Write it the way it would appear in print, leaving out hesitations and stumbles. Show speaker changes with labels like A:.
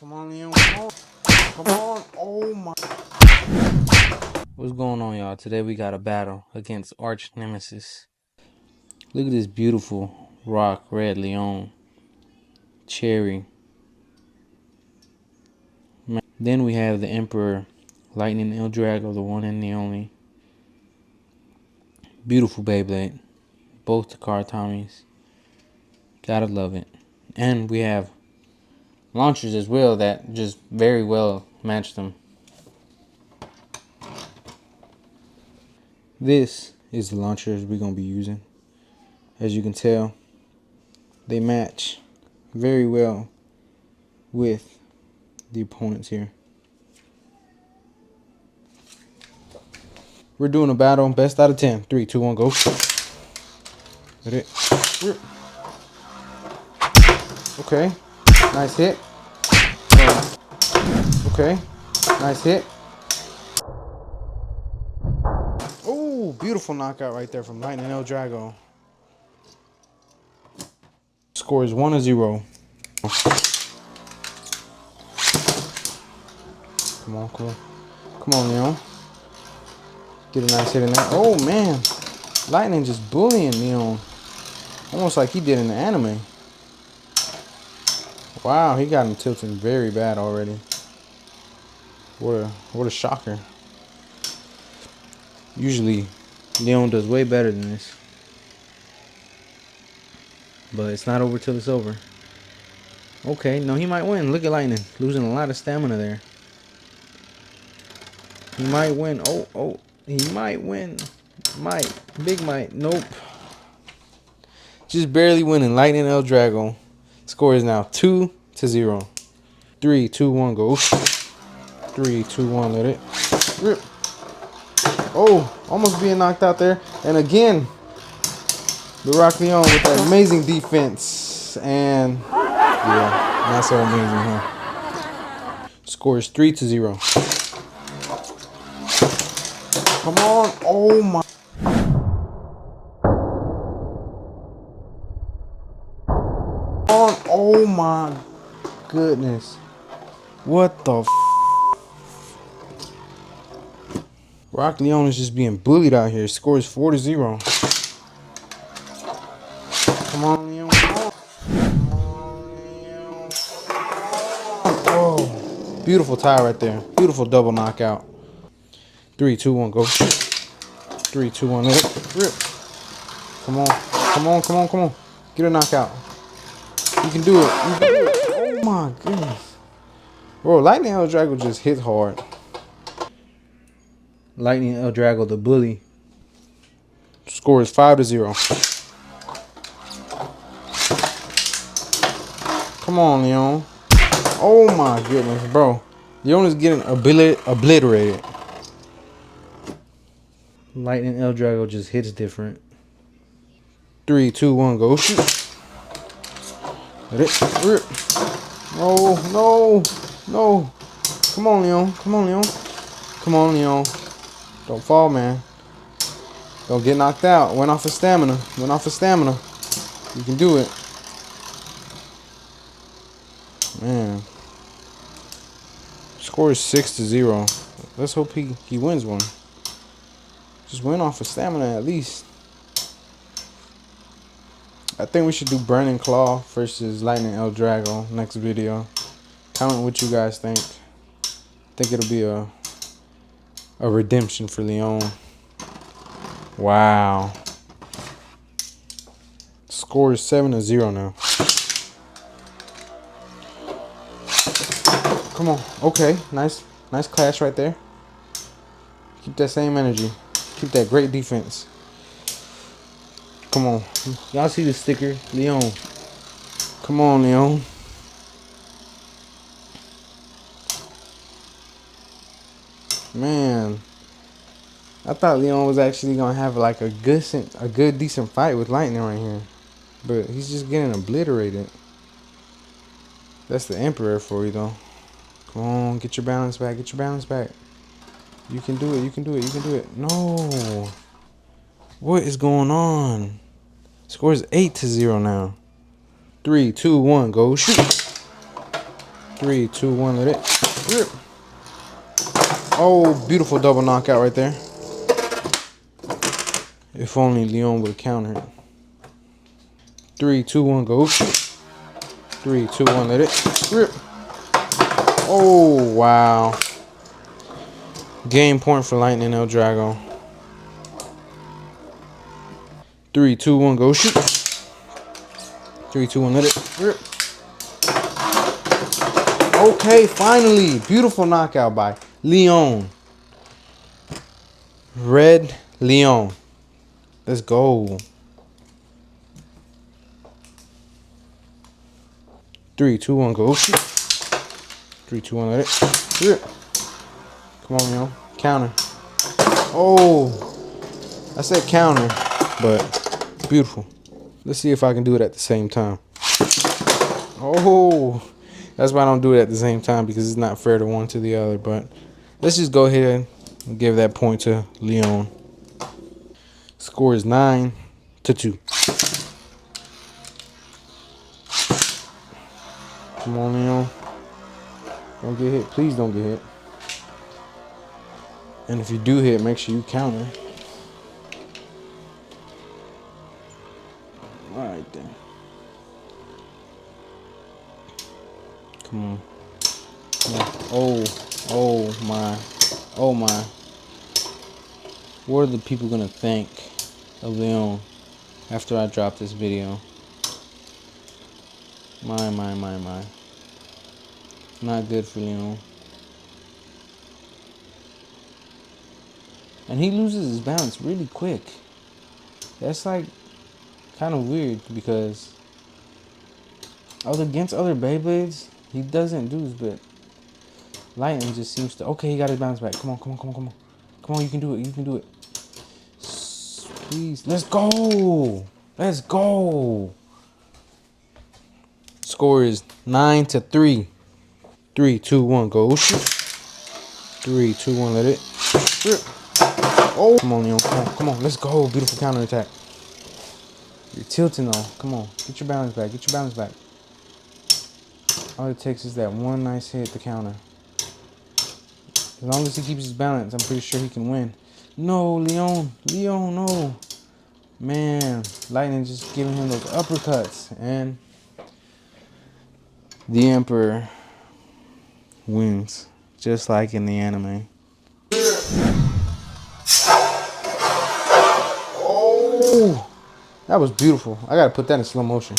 A: Come on, Leone. Come on. Come on. Oh my. What's going on, y'all? Today we got a battle against arch nemesis. Look at this beautiful rock red Leone. Cherry. Then we have the Emperor Lightning L-Drago, the one and the only. Beautiful Beyblade. Both TAKARA Tomys. Gotta love it. And we have launchers as well that just very well match them. This is the launchers we're going to be using. As you can tell, they match very well with the opponents here. We're doing a battle, best out of 10. 3, 2, 1, go. Hit it. Okay, nice hit. Okay, nice hit. Oh, beautiful knockout right there from Lightning L-Drago. Score is 1-0. Come on, come on. Come on, Leone. Get a nice hit in there. Oh, man. Lightning just bullying Leone. Almost like he did in the anime. Wow, he got him tilting very bad already. What a shocker. Usually, Leone does way better than this. But it's not over till it's over. Okay, no, he might win. Look at Lightning. Losing a lot of stamina there. He might win. Oh, he might win. Might. Big might. Nope. Just barely winning. Lightning L-Drago. Score is now 2-0. 3, 2, 1, go. 3, 2, 1, let it rip. Oh, almost being knocked out there. And again, the Rock Leone with that amazing defense. And yeah, not so amazing, huh? Score is 3-0. Come on. Oh my. Oh my goodness. What the f? Rock Leone is just being bullied out here. Score is 4-0. Come on, Leone. Come on, Leone. Oh, beautiful tie right there. Beautiful double knockout. 3, 2, 1, go. 3, 2, 1, let it rip. Come on. Come on, come on, come on. Get a knockout. You can do it. You can do it. Oh my goodness. Bro, Lightning L-Drago just hit hard. Lightning L-Drago, the bully. Score is 5-0. Come on, Leone. Oh my goodness, bro. Leone is getting obliterated. Lightning L-Drago just hits different. 3, 2, 1, go. Shoot. Let it rip. No. Come on, Leone. Come on, Leone. Come on, Leone. Don't fall, man. Don't get knocked out. Went off of stamina. You can do it. Man. Score is 6-0. Let's hope he wins one. Just went off of stamina at least. I think we should do Burning Claw versus Lightning L-Drago next video. Comment what you guys think. I think it'll be a redemption for Leone. Wow. Score is 7-0 now. Come on. Okay. Nice clash right there. Keep that same energy. Keep that great defense. Come on. Y'all see the sticker? Leone. Come on, Leone. Man. I thought Leone was actually going to have like a good decent fight with Lightning right here. But he's just getting obliterated. That's the Emperor for you, though. Come on. Get your balance back. Get your balance back. You can do it. You can do it. You can do it. No. What is going on? Score is 8-0 now. 3, 2, 1, go. Shoot. 3, 3, 2, 1, let it rip. Oh, beautiful double knockout right there. If only Leone would have countered. 3, 2, 1, go. 3, 2, 1, let it rip. Oh, wow. Game point for Lightning L-Drago. 3, 2, 1, go shoot. 3, 2, 1, let it rip. Okay, finally. Beautiful knockout by Leone. Red Leone. Let's go. 3, 2, 1, go shoot. 3, 2, 1, let it rip. Come on, Leone. Counter. Oh, I said counter, but beautiful. Let's see if I can do it at the same time. Oh, that's why I don't do it at the same time, because it's not fair to one to the other. But let's just go ahead and give that point to Leone. Score is 9-2. Come on, Leone. Don't get hit. Please don't get hit. And if you do hit, make sure you counter. All right, then. Come on. Come on. Oh my. Oh my. What are the people gonna think of Leone after I drop this video? My. Not good for Leone. And he loses his balance really quick. That's like kind of weird, because against other Beyblades, he doesn't do this, but Lightning just seems to. Okay, he got his balance back. Come on. Come on, you can do it. You can do it. Please. Let's go. Let's go. Score is 9-3. 3, 2, 1, go shoot. 3, 2, 1, let it rip. Oh, come on, Leone. Come on. Let's go. Beautiful counter attack. You're tilting though. Come on. Get your balance back. Get your balance back. All it takes is that one nice hit to counter. As long as he keeps his balance, I'm pretty sure he can win. No, Leone. Leone, no. Man, Lightning just giving him those uppercuts. And the Emperor wins, just like in the anime. Oh, that was beautiful. I gotta put that in slow motion.